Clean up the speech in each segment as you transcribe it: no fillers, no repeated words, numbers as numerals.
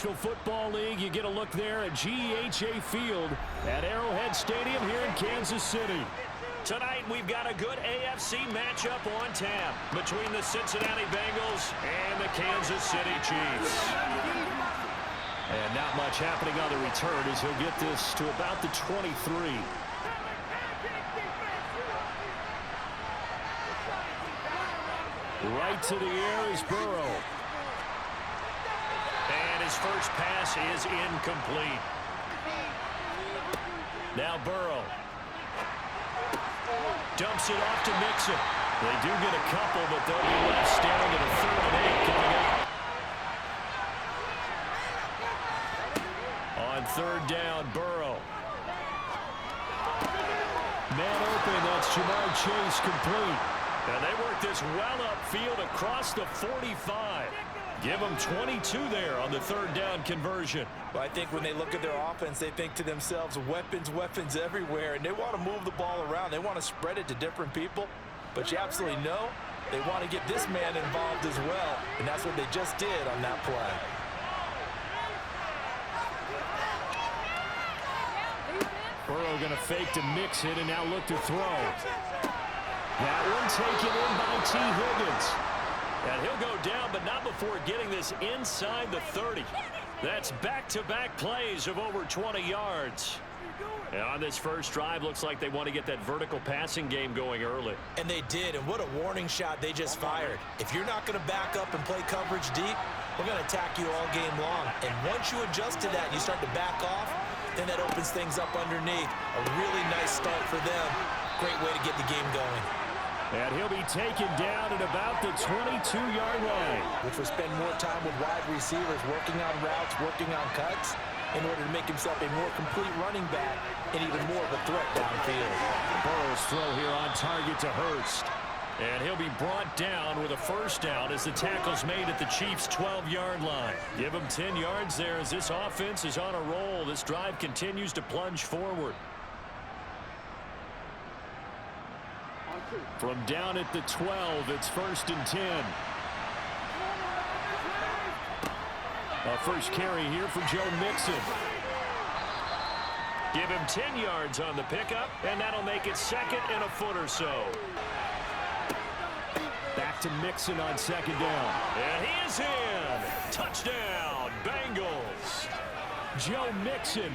National Football League, you get a look there at GEHA Field at Arrowhead Stadium here in Kansas City. Tonight, we've got a good AFC matchup on tap between the Cincinnati Bengals and the Kansas City Chiefs. And not much happening on the return as he'll get this to about the 23. Right to the air is Burrow. And his first pass is incomplete. Now Burrow. Dumps it off to Mixon. They do get a couple, but they'll be left standing at a 3rd and 8 coming up. On 3rd down, Burrow. Man open, that's Jamar Chase complete. And they work this well upfield across the 45. Give them 22 there on the 3rd down conversion. Well, I think when they look at their offense, they think to themselves, weapons, weapons everywhere. And they want to move the ball around. They want to spread it to different people. But you absolutely know they want to get this man involved as well. And that's what they just did on that play. Burrow going to fake to mix it and now look to throw. That one taken in by T. Higgins. And he'll go down, but not before getting this inside the 30. That's back-to-back plays of over 20 yards. And on this first drive, looks like they want to get that vertical passing game going early. And they did, and what a warning shot they just fired. If you're not going to back up and play coverage deep, we're going to attack you all game long. And once you adjust to that, you start to back off, then that opens things up underneath. A really nice start for them. Great way to get the game going. And he'll be taken down at about the 22-yard line. Which will spend more time with wide receivers, working on routes, working on cuts, in order to make himself a more complete running back and even more of a threat downfield. Burrow's throw here on target to Hurst. And he'll be brought down with a 1st down as the tackle's made at the Chiefs' 12-yard line. Give him 10 yards there as this offense is on a roll. This drive continues to plunge forward. From down at the 12, it's 1st and 10. A first carry here for Joe Mixon. Give him 10 yards on the pickup, and that'll make it 2nd and a foot or so. Back to Mixon on 2nd down. And he is in. Touchdown, Bengals. Joe Mixon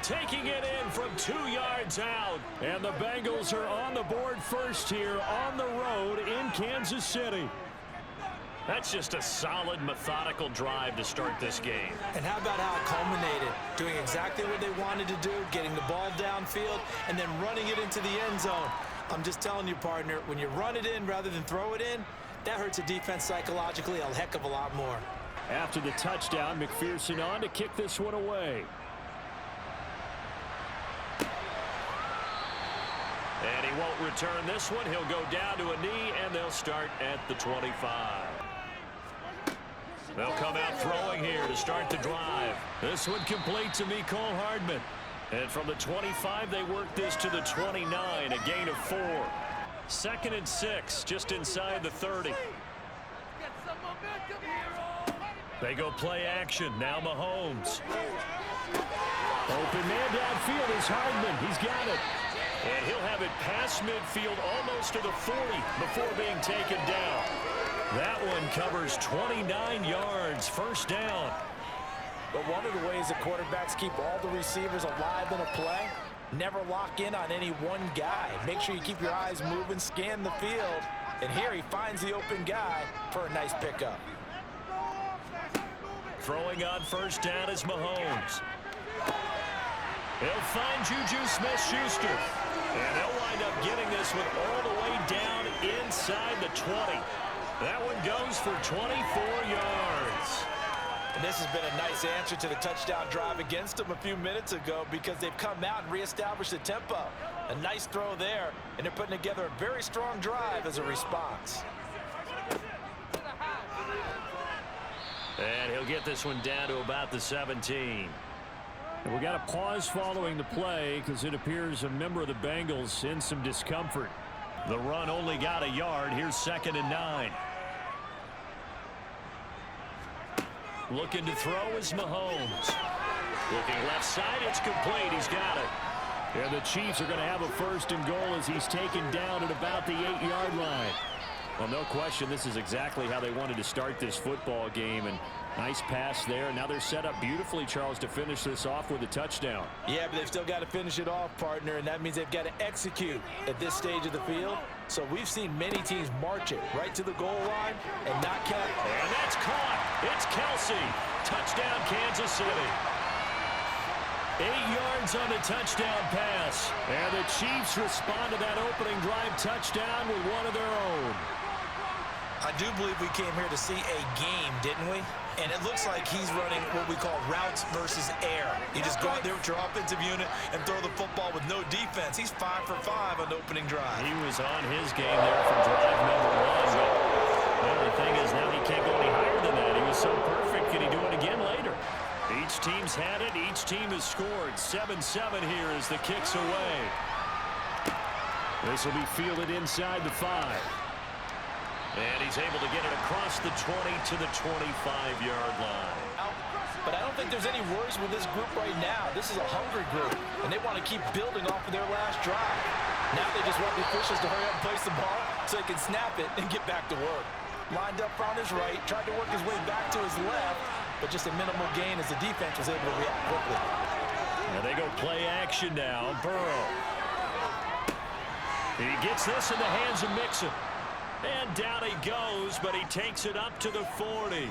taking it in from 2 yards out. And the Bengals are on the board first here on the road in Kansas City. That's just a solid, methodical drive to start this game. And how about how it culminated? Doing exactly what they wanted to do, getting the ball downfield, and then running it into the end zone. I'm just telling you, partner, when you run it in rather than throw it in, that hurts a defense psychologically a heck of a lot more. After the touchdown, McPherson on to kick this one away. And he won't return this one. He'll go down to a knee, and they'll start at the 25. They'll come out throwing here to start the drive. This one complete to Mecole Hardman. And from the 25, they work this to the 29, a gain of 4. 2nd and 6, just inside the 30. They go play action. Now Mahomes. Open man downfield is Hardman. He's got it. And he'll have it past midfield almost to the 40 before being taken down. That one covers 29 yards, 1st down. But one of the ways the quarterbacks keep all the receivers alive in a play, never lock in on any one guy. Make sure you keep your eyes moving, scan the field. And here he finds the open guy for a nice pickup. Throwing on 1st down is Mahomes. He'll find Juju Smith-Schuster. And they'll wind up getting this one all the way down inside the 20. That one goes for 24 yards. And this has been a nice answer to the touchdown drive against them a few minutes ago because they've come out and reestablished the tempo. A nice throw there, and they're putting together a very strong drive as a response. And he'll get this one down to about the 17. And we got a pause following the play because it appears a member of the Bengals in some discomfort. The run only got a yard. Here's 2nd and 9. Looking to throw is Mahomes. Looking left side, it's complete. He's got it. And the Chiefs are going to have a 1st and goal as he's taken down at about the 8-yard line. Well, no question, this is exactly how they wanted to start this football game. And nice pass there. Now they're set up beautifully, Charles, to finish this off with a touchdown. Yeah, but they've still got to finish it off, partner, and that means they've got to execute at this stage of the field. So we've seen many teams march it right to the goal line and not catch. And that's caught. It's Kelsey. Touchdown, Kansas City. 8 yards on the touchdown pass. And the Chiefs respond to that opening drive touchdown with one of their own. I do believe we came here to see a game, didn't we? And it looks like he's running what we call routes versus air. You just go out there with your offensive unit and throw the football with no defense. He's 5 for 5 on the opening drive. He was on his game there from drive number 1. Well, the thing is now he can't go any higher than that. He was so perfect. Can he do it again later? Each team's had it. Each team has scored. 7-7 here as the kick's away. This will be fielded inside the 5. And he's able to get it across the 20 to the 25-yard line. But I don't think there's any worries with this group right now. This is a hungry group, and they want to keep building off of their last drive. Now they just want the officials to hurry up and place the ball so he can snap it and get back to work. Lined up on his right, tried to work his way back to his left, but just a minimal gain as the defense was able to react quickly. Now they go play action now. Burrow. He gets this in the hands of Mixon. And down he goes, but he takes it up to the 40.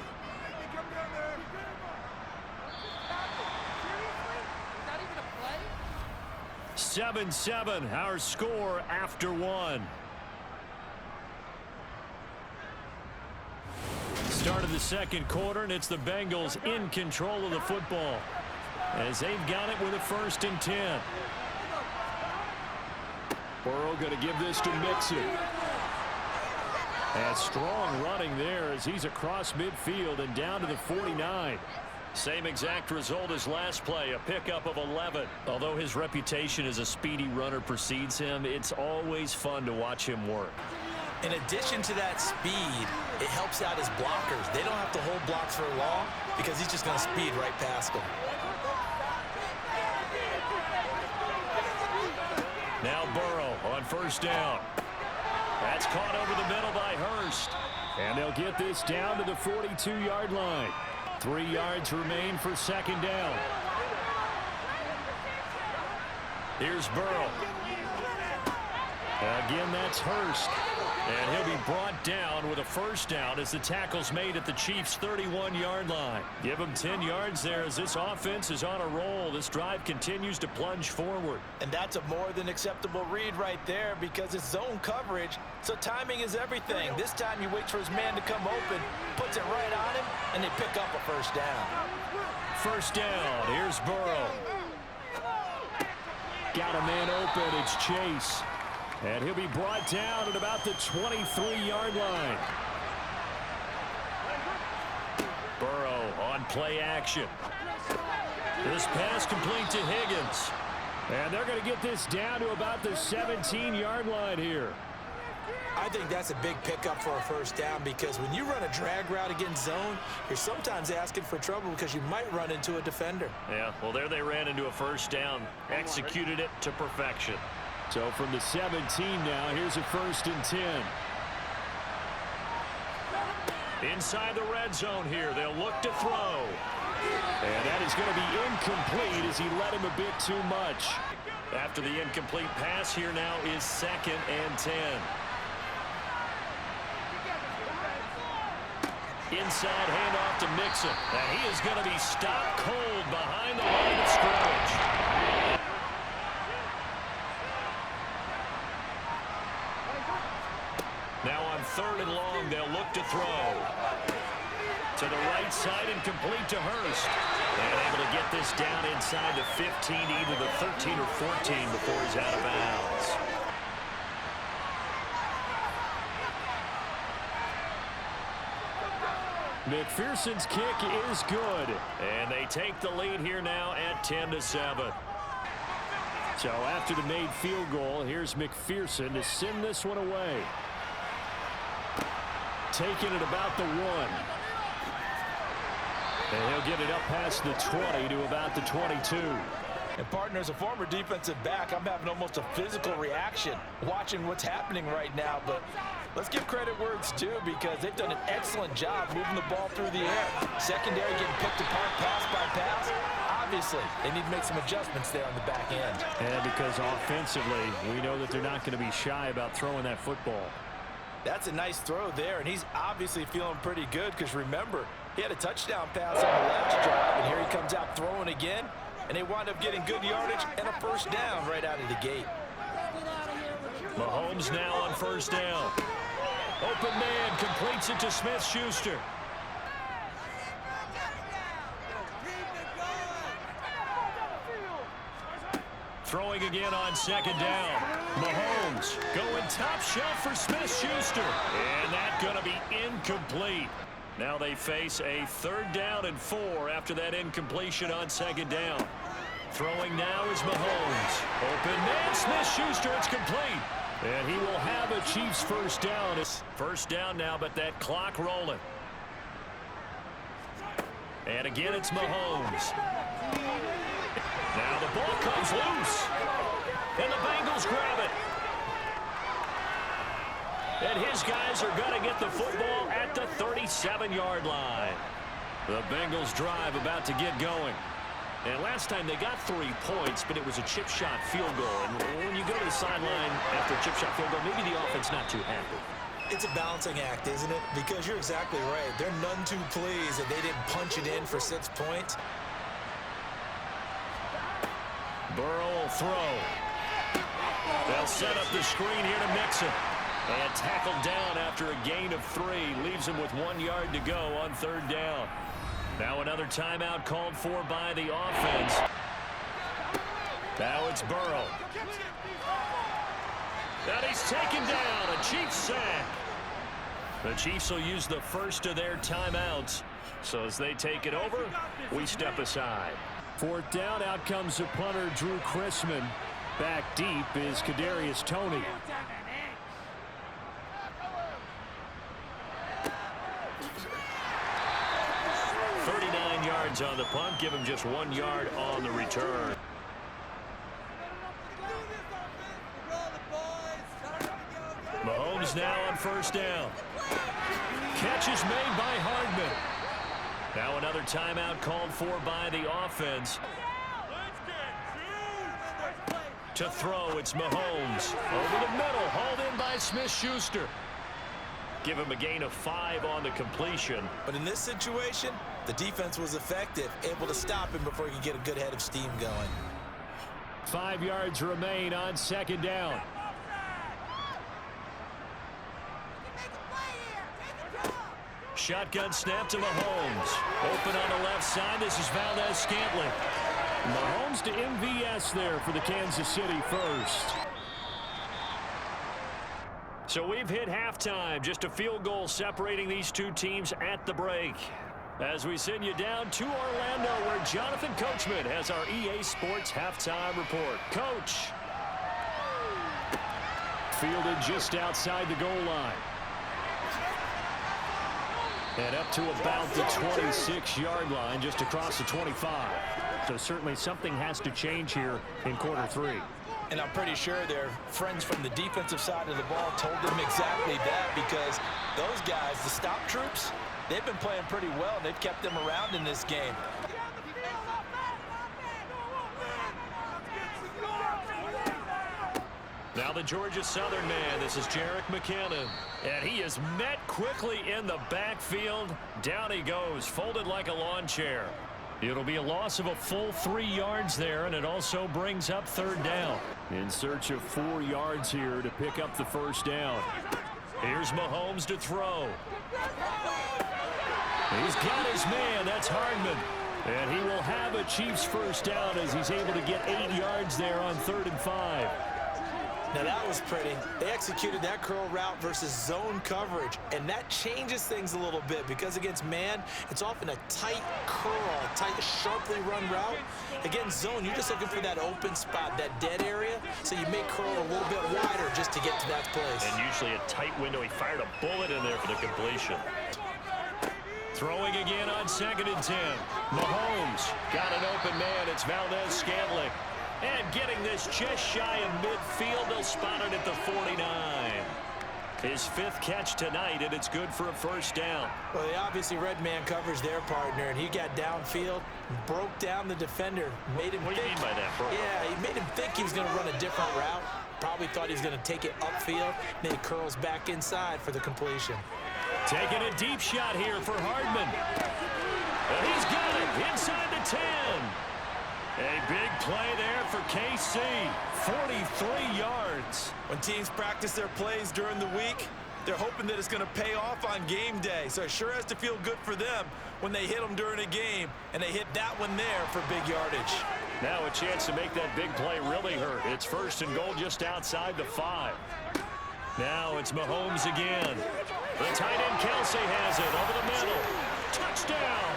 Seriously? 7-7, our score after 1. Start of the second quarter, and it's the Bengals in control of the football as they've got it with a 1st and 10. Burrow going to give this to Mixon. And strong running there as he's across midfield and down to the 49. Same exact result as last play, a pickup of 11. Although his reputation as a speedy runner precedes him, it's always fun to watch him work. In addition to that speed, it helps out his blockers. They don't have to hold blocks for long because he's just going to speed right past them. Now Burrow on 1st down. That's caught over the middle by Hurst. And they'll get this down to the 42-yard line. 3 yards remain for 2nd down. Here's Burrow. Again, that's Hurst. And he'll be brought down with a 1st down as the tackle's made at the Chiefs' 31-yard line. Give him 10 yards there as this offense is on a roll. This drive continues to plunge forward. And that's a more than acceptable read right there because it's zone coverage, so timing is everything. This time he waits for his man to come open, puts it right on him, and they pick up a 1st down. 1st down. Here's Burrow. Got a man open. It's Chase. And he'll be brought down at about the 23-yard line. Burrow on play action. This pass complete to Higgins. And they're going to get this down to about the 17-yard line here. I think that's a big pickup for a 1st down because when you run a drag route against zone, you're sometimes asking for trouble because you might run into a defender. Yeah, well, there they ran into a 1st down. Executed it to perfection. So from the 17 now, here's a 1st and 10. Inside the red zone here, they'll look to throw. And that is going to be incomplete as he let him a bit too much. After the incomplete pass, here now is 2nd and 10. Inside handoff to Mixon. And he is going to be stopped cold behind the line of scrimmage. Now on 3rd and long, they'll look to throw. To the right side and complete to Hurst. And able to get this down inside the 15, either the 13 or 14 before he's out of bounds. McPherson's kick is good. And they take the lead here now at 10-7. So after the made field goal, here's McPherson to send this one away. Taking it about the 1. And he'll get it up past the 20 to about the 22. And partner, as a former defensive back, I'm having almost a physical reaction watching what's happening right now. But let's give credit where it's due, because they've done an excellent job moving the ball through the air. Secondary getting picked apart pass by pass. Obviously, they need to make some adjustments there on the back end. And because offensively, we know that they're not going to be shy about throwing that football. That's a nice throw there, and he's obviously feeling pretty good, because remember, he had a touchdown pass on the last drive, and here he comes out throwing again. And they wind up getting good yardage and a first down right out of the gate. Mahomes now on first down. Open man completes it to Smith-Schuster. Throwing again on second down. Mahomes going top shelf for Smith-Schuster. And that's going to be incomplete. Now they face a 3rd down and 4 after that incompletion on second down. Throwing now is Mahomes. Open man, Smith-Schuster, it's complete. And he will have a Chiefs first down. It's first down now, but that clock rolling. And again, it's Mahomes. Now the ball comes loose. And the Bengals grab it. And his guys are going to get the football at the 37-yard line. The Bengals drive about to get going. And last time they got 3 points, but it was a chip shot field goal. And when you go to the sideline after a chip shot field goal, maybe the offense not too happy. It's a balancing act, isn't it? Because you're exactly right. They're none too pleased that they didn't punch it in for 6 points. Burrow will throw. They'll set up the screen here to Mixon. And tackled down after a gain of 3. Leaves him with 1 yard to go on 3rd down. Now another timeout called for by the offense. Now it's Burrow. And he's taken down. A Chiefs sack. The Chiefs will use the first of their timeouts. So as they take it over, we step aside. 4th down, out comes the punter, Drew Chrisman. Back deep is Kadarius Toney. 39 yards on the punt, give him just 1 yard on the return. Mahomes now on first down. Catch is made by Hardman. Now another timeout called for by the offense. To throw, it's Mahomes. Over the middle, hauled in by Smith-Schuster. Give him a gain of 5 on the completion. But in this situation, the defense was effective, able to stop him before he could get a good head of steam going. 5 yards remain on second down. Shotgun snap to Mahomes. Open on the left side. This is Valdez-Scantling. Mahomes to MVS there for the Kansas City first. So we've hit halftime. Just a field goal separating these two teams at the break. As we send you down to Orlando, where Jonathan Coachman has our EA Sports halftime report. Coach. Fielded just outside the goal line. And up to about the 26-yard line, just across the 25. So certainly something has to change here in quarter 3. And I'm pretty sure their friends from the defensive side of the ball told them exactly that, because those guys, the stop troops, they've been playing pretty well. They've kept them around in this game. Now the Georgia Southern man. This is Jerick McKinnon. And he is met quickly in the backfield. Down he goes, folded like a lawn chair. It'll be a loss of a full 3 yards there, and it also brings up 3rd down. In search of 4 yards here to pick up the first down. Here's Mahomes to throw. He's got his man. That's Hardman. And he will have a Chiefs first down as he's able to get 8 yards there on 3rd and 5. Now that was pretty. They executed that curl route versus zone coverage, and that changes things a little bit, because against man, it's often a tight curl, tight, sharply run route. Against zone, you're just looking for that open spot, that dead area, so you make curl a little bit wider just to get to that place. And usually a tight window. He fired a bullet in there for the completion. Throwing again on 2nd and 10. Mahomes got an open man. It's Valdez-Scantling. And getting this just shy of midfield. They'll spot it at the 49. His 5th catch tonight, and it's good for a first down. Well, they obviously red man covers their partner, and he got downfield, broke down the defender, made him What do you mean by that, bro? Yeah, he made him think he was going to run a different route. Probably thought he was going to take it upfield. Then he curls back inside for the completion. Taking a deep shot here for Hardman. And he's got it inside the 10. A big play there for KC. 43 yards. When teams practice their plays during the week, they're hoping that it's going to pay off on game day. So it sure has to feel good for them when they hit them during a game, and they hit that one there for big yardage. Now a chance to make that big play really hurt. It's 1st and goal just outside the 5. Now it's Mahomes again. The tight end Kelsey has it over the middle. Touchdown.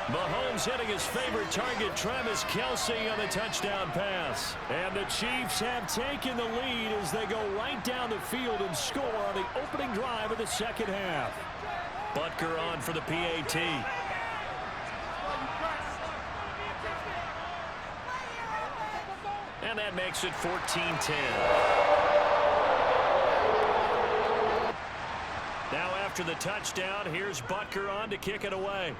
Mahomes hitting his favorite target, Travis Kelsey, on the touchdown pass. And the Chiefs have taken the lead as they go right down the field and score on the opening drive of the 2nd half. Butker on for the PAT. And that makes it 14-10. Now after the touchdown, here's Butker on to kick it away.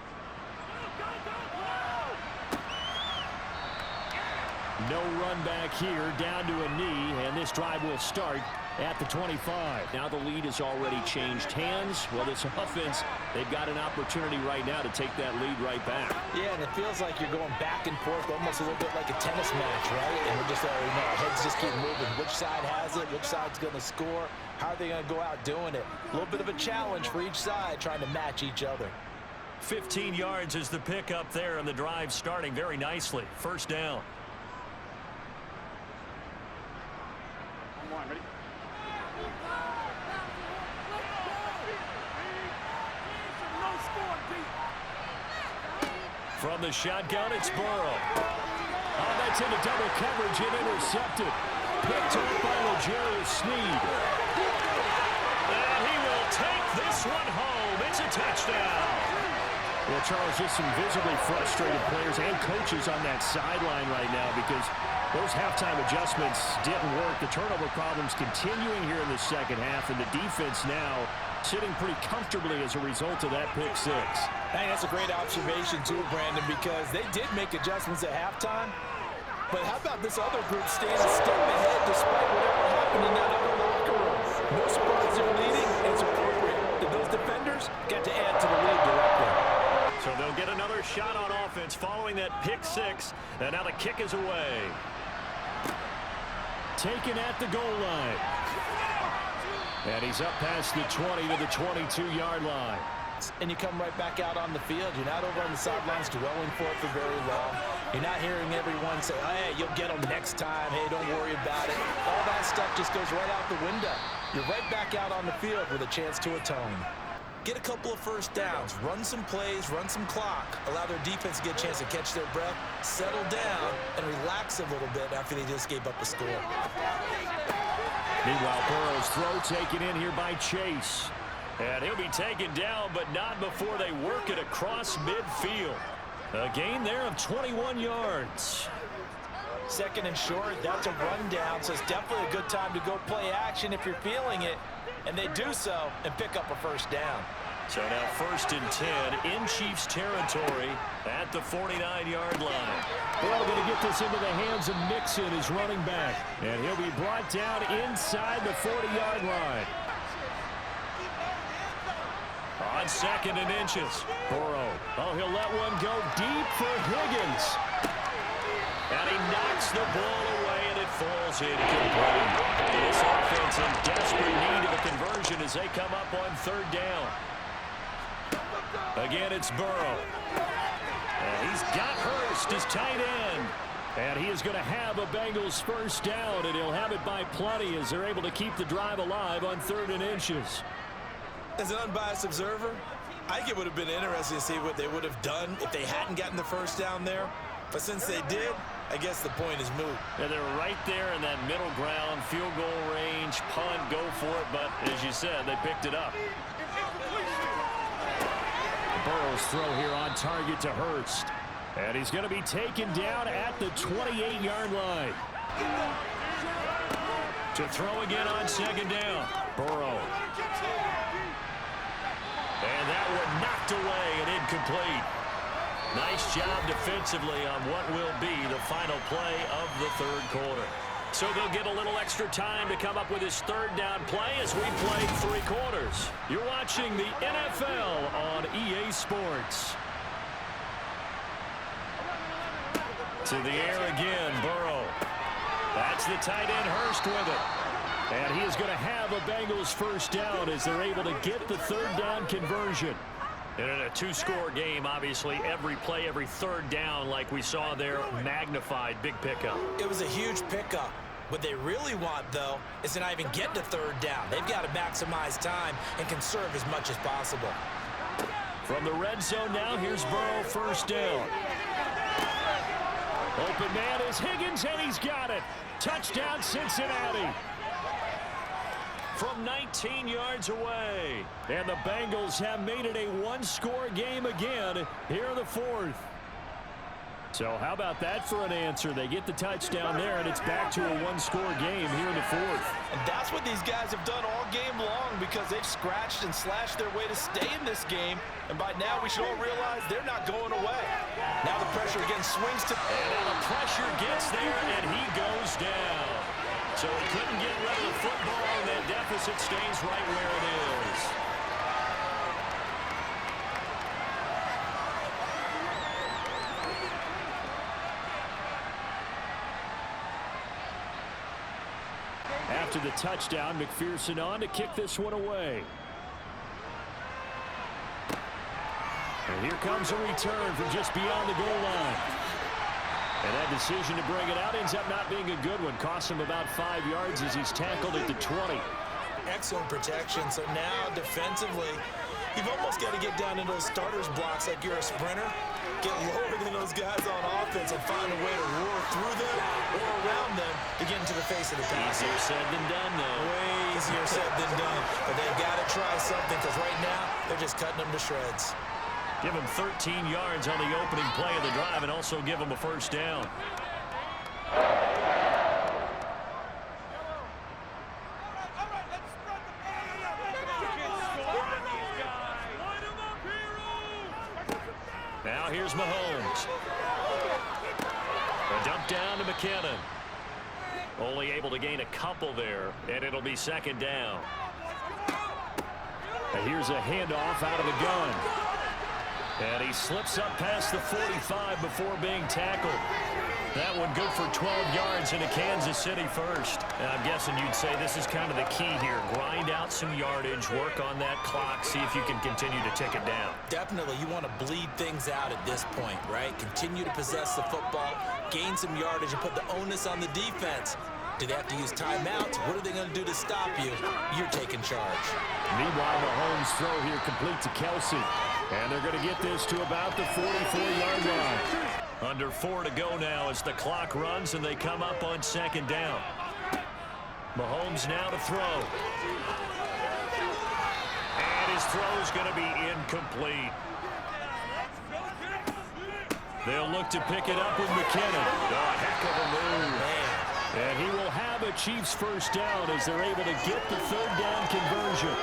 No run back here, down to a knee, and this drive will start at the 25. Now the lead has already changed hands. Well, this offense, they've got an opportunity right now to take that lead right back. Yeah, and it feels like you're going back and forth, almost a little bit like a tennis match, right? And we're just, heads just keep moving. Which side has it? Which side's going to score? How are they going to go out doing it? A little bit of a challenge for each side, trying to match each other. 15 yards is the pickup there, and the drive starting very nicely. First down. Ready? From the shotgun, it's Burrow. Oh, that's into double coverage and intercepted. Picked up by L'Jarius Sneed. And he will take this one home. It's a touchdown. Well, Charles, just some visibly frustrated players and coaches on that sideline right now because those halftime adjustments didn't work. The turnover problems continuing here in the 2nd half, and the defense now sitting pretty comfortably as a result of that pick 6. I think that's a great observation, too, Brandon, because they did make adjustments at halftime. But how about this other group staying a step ahead despite whatever happened in that other locker room? No surprise they're leading, and it's appropriate that those defenders get to add to the lead directly. So they'll get another shot on offense following that pick 6, and now the kick is away. Taken at the goal line. And he's up past the 20 to the 22-yard line. And you come right back out on the field. You're not over on the sidelines dwelling for it for very long. You're not hearing everyone say, hey, you'll get them next time. Hey, don't worry about it. All that stuff just goes right out the window. You're right back out on the field with a chance to atone. Get a couple of first downs, run some plays, run some clock, allow their defense to get a chance to catch their breath, settle down, and relax a little bit after they just gave up a score. Meanwhile, Burrow's throw taken in here by Chase. And he'll be taken down, but not before they work it across midfield. A gain there of 21 yards. 2nd and short, that's a rundown, so it's definitely a good time to go play action if you're feeling it. And they do so and pick up a first down. So now 1st and 10 in Chiefs territory at the 49-yard line. Well, going to get this into the hands of Mixon, his running back. And he'll be brought down inside the 40-yard line. On 2nd and inches, Burrow. Oh, he'll let one go deep for Higgins. And he knocks the ball away, and it falls incomplete. This offense in desperate need of a conversion as they come up on 3rd down. Again, it's Burrow. And he's got Hurst, his tight end. And he is going to have a Bengals first down, and he'll have it by plenty as they're able to keep the drive alive on 3rd and inches. As an unbiased observer, I think it would have been interesting to see what they would have done if they hadn't gotten the first down there. But since they did, I guess the point is moot. Yeah, they're right there in that middle ground, field goal range, punt, go for it. But as you said, they picked it up. Bengals throw here on target to Hurst. And he's going to be taken down at the 28-yard line. To throw again on second down. Burrow. And that one knocked away and incomplete. Nice job defensively on what will be the final play of the third quarter. So they'll get a little extra time to come up with his third down play as we play 3 quarters. You're watching the NFL on EA Sports. To the air again, Burrow. That's the tight end Hurst with it. And he is going to have a Bengals first down as they're able to get the third down conversion. And in a 2-score game, obviously, every play, every third down, like we saw there, magnified. Big pickup. It was a huge pickup. What they really want, though, is to not even get to third down. They've got to maximize time and conserve as much as possible. From the red zone now, here's Burrow, first down. Open man is Higgins, and he's got it. Touchdown, Cincinnati. From 19 yards away. And the Bengals have made it a 1-score game again here in the fourth. So how about that for an answer? They get the touchdown there, and it's back to a 1-score game here in the fourth. And that's what these guys have done all game long because they've scratched and slashed their way to stay in this game. And by now, we should all realize they're not going away. Now the pressure again swings to... And now the pressure gets there, and he goes down. So he couldn't get rid of the football, and that deficit stays right where it is. After the touchdown, McPherson on to kick this one away. And here comes a return from just beyond the goal line. And that decision to bring it out ends up not being a good one. Costs him about 5 yards as he's tackled at the 20. Excellent protection. So now, defensively, you've almost got to get down into those starters blocks like you're a sprinter. Get lower than those guys on offense and find a way to roar through them or around them to get into the face of the pass. Easier said than done, though. Way easier said than done. But they've got to try something because right now they're just cutting them to shreds. Give him 13 yards on the opening play of the drive and also give him a first down. Now here's Mahomes. A dump down to McKinnon. Only able to gain a couple there, and it'll be second down. And here's a handoff out of the gun. And he slips up past the 45 before being tackled. That one good for 12 yards into Kansas City first. And I'm guessing you'd say this is kind of the key here. Grind out some yardage, work on that clock, see if you can continue to tick it down. Definitely, you want to bleed things out at this point, right? Continue to possess the football, gain some yardage, and put the onus on the defense. Do they have to use timeouts? What are they going to do to stop you? You're taking charge. Meanwhile, Mahomes' throw here complete to Kelsey. And they're going to get this to about the 44-yard line. Under 4 to go now as the clock runs and they come up on second down. Mahomes now to throw. And his throw is going to be incomplete. They'll look to pick it up with McKinnon. Oh, heck of a move. Man. And he will have a Chiefs first down as they're able to get the third down conversion.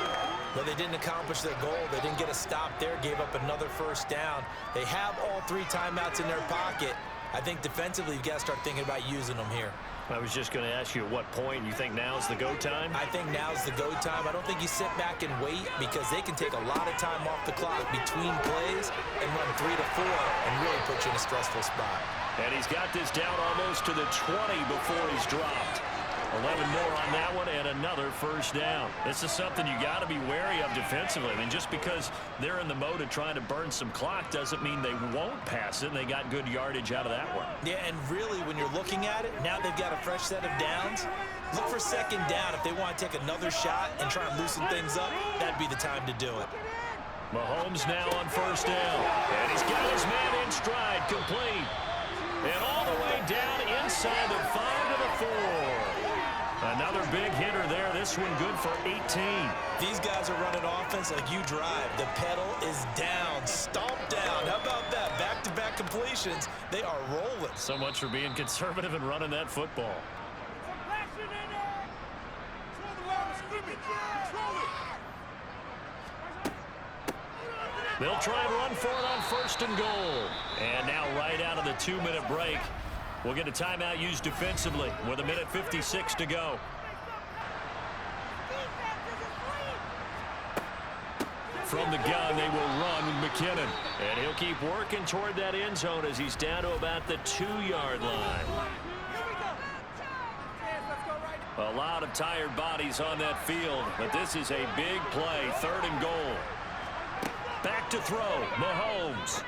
But they didn't accomplish their goal. They didn't get a stop there, gave up another first down. They have all 3 timeouts in their pocket. I think defensively, you've got to start thinking about using them here. I was just going to ask you at what point you think now's the go time? I think now's the go time. I don't think you sit back and wait because they can take a lot of time off the clock between plays and run 3 to 4 and really put you in a stressful spot. And he's got this down almost to the 20 before he's dropped. 11 more on that one and another first down. This is something you got to be wary of defensively. I mean, just because they're in the mode of trying to burn some clock doesn't mean they won't pass it. And they got good yardage out of that one. Yeah, and really, when you're looking at it, now they've got a fresh set of downs. Look for second down. If they want to take another shot and try and loosen things up, that'd be the time to do it. Mahomes now on first down. And he's got his man in stride, complete. And all the way down inside the 5 to the 4. Another big hitter there. This one good for 18. These guys are running offense like you drive. The pedal is down, stomped formations, they are rolling. So much for being conservative and running that football. They'll try and run for it on 1st and goal. And now right out of the 2-minute break, we'll get a timeout used defensively with 1:56 to go. From the gun, they will run with McKinnon. And he'll keep working toward that end zone as he's down to about the 2-yard line. A lot of tired bodies on that field, but this is a big play, 3rd and goal. Back to throw, Mahomes.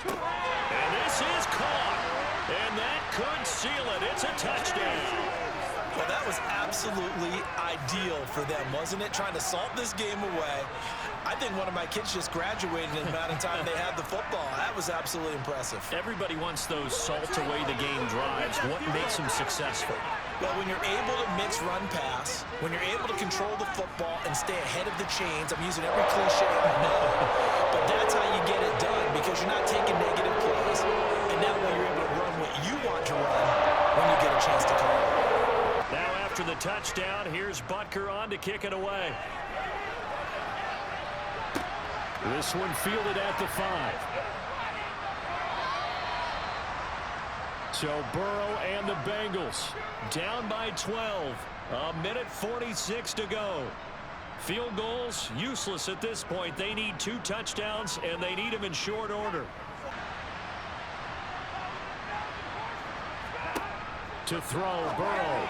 And this is caught. And that could seal it. It's a touchdown. Well, that was absolutely ideal for them, wasn't it? Trying to salt this game away. I think one of my kids just graduated in the amount of time they had the football. That was absolutely impressive. Everybody wants those salt away the game drives. What makes them successful? Well, when you're able to mix run pass, when you're able to control the football and stay ahead of the chains, I'm using every cliche I know, but that's how you get it done because you're not taking negative plays. And now when you're able to run what you want to run when you get a chance to call it. Now after the touchdown, here's Butker on to kick it away. This one fielded at the 5. So Burrow and the Bengals down by 12. 1:46 to go. Field goals useless at this point. They need 2 touchdowns, and they need them in short order. To throw, Burrow.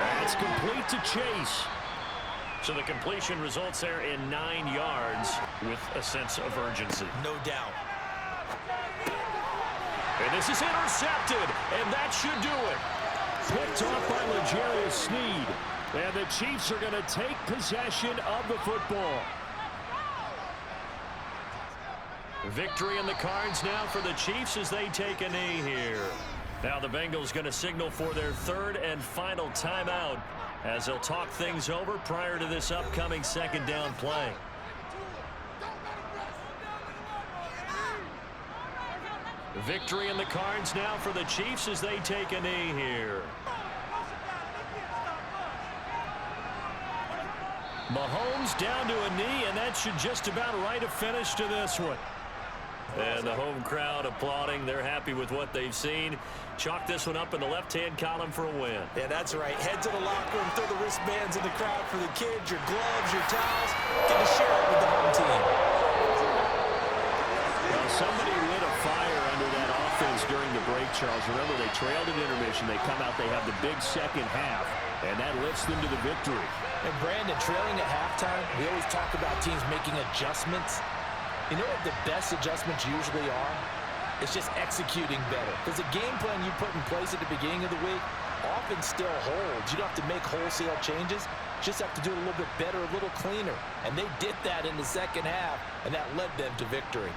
That's complete to Chase. So the completion results there in 9 yards with a sense of urgency. No doubt. And this is intercepted, and that should do it. Picked off by L'Jarius Sneed. And the Chiefs are going to take possession of the football. Victory in the cards now for the Chiefs as they take a knee here. Now the Bengals going to signal for their 3rd and final timeout as they'll talk things over prior to this upcoming 2nd down play. Victory in the cards now for the Chiefs as they take a knee here. Mahomes down to a knee, and that should just about write a finish to this one. And the home crowd applauding. They're happy with what they've seen. Chalk this one up in the left-hand column for a win. Yeah, that's right. Head to the locker room, throw the wristbands in the crowd for the kids, your gloves, your towels. Get to share it with the home team. Well, somebody lit a fire under that offense during the break, Charles. Remember, they trailed in intermission. They come out, they have the big second half, and that lifts them to the victory. And Brandon, trailing at halftime, we always talk about teams making adjustments. You know what the best adjustments usually are? It's just executing better. Because the game plan you put in place at the beginning of the week often still holds. You don't have to make wholesale changes. Just have to do it a little bit better, a little cleaner. And they did that in the second half, and that led them to victory.